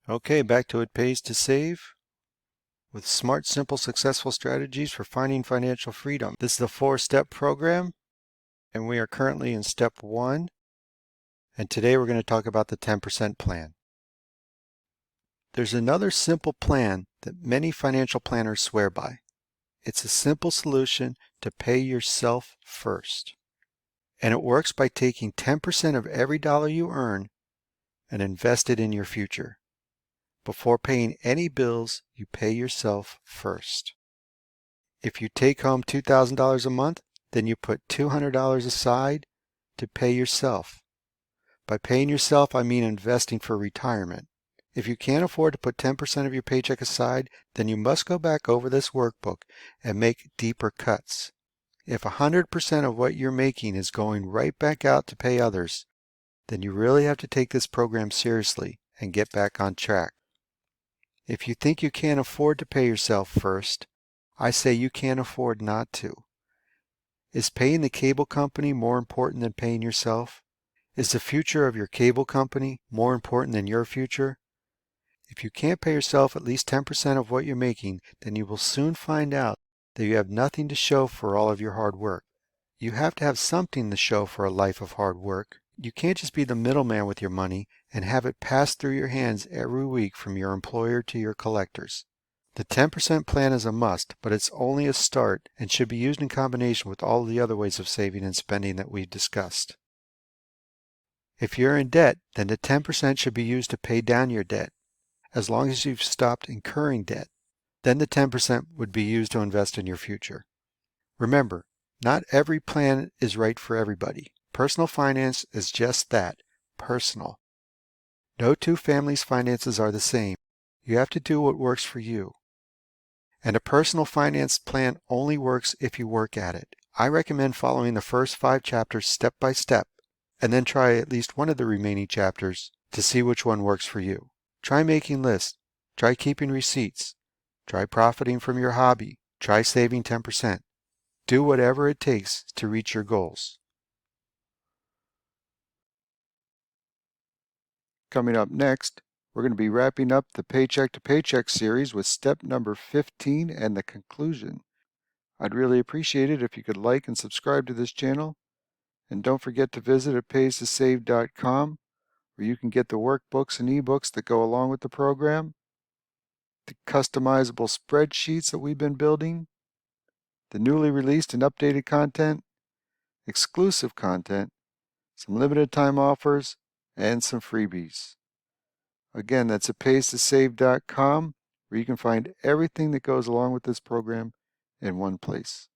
Okay, back to It Pays to Save with smart, simple, successful strategies for finding financial freedom. This is the 4-step program, and we are currently in step 1. And today we're going to talk about the 10% plan. There's another simple plan that many financial planners swear by. It's a simple solution to pay yourself first. And it works by taking 10% of every dollar you earn and invest it in your future. Before paying any bills, you pay yourself first. If you take home $2,000 a month, then you put $200 aside to pay yourself. By paying yourself, I mean investing for retirement. If you can't afford to put 10% of your paycheck aside, then you must go back over this workbook and make deeper cuts. If 100% of what you're making is going right back out to pay others, then you really have to take this program seriously and get back on track. If you think you can't afford to pay yourself first, I say you can't afford not to. Is paying the cable company more important than paying yourself? Is the future of your cable company more important than your future? If you can't pay yourself at least 10% of what you're making, then you will soon find out that you have nothing to show for all of your hard work. You have to have something to show for a life of hard work. You can't just be the middleman with your money and have it pass through your hands every week from your employer to your collectors. The 10% plan is a must, but it's only a start and should be used in combination with all the other ways of saving and spending that we've discussed. If you're in debt, then the 10% should be used to pay down your debt, as long as you've stopped incurring debt. Then the 10% would be used to invest in your future. Remember, not every plan is right for everybody. Personal finance is just that, personal. No two families' finances are the same. You have to do what works for you. And a personal finance plan only works if you work at it. I recommend following the first 5 chapters step by step, and then try at least one of the remaining chapters to see which one works for you. Try making lists. Try keeping receipts. Try profiting from your hobby. Try saving 10%. Do whatever it takes to reach your goals. Coming up next, we're going to be wrapping up the Paycheck to Paycheck series with step number 15 and the conclusion. I'd really appreciate it if you could like and subscribe to this channel. And don't forget to visit ittpaystosave.com, where you can get the workbooks and ebooks that go along with the program, the customizable spreadsheets that we've been building, the newly released and updated content, exclusive content, some limited time offers, and some freebies. Again, that's ittpaystosave.com, where you can find everything that goes along with this program in one place.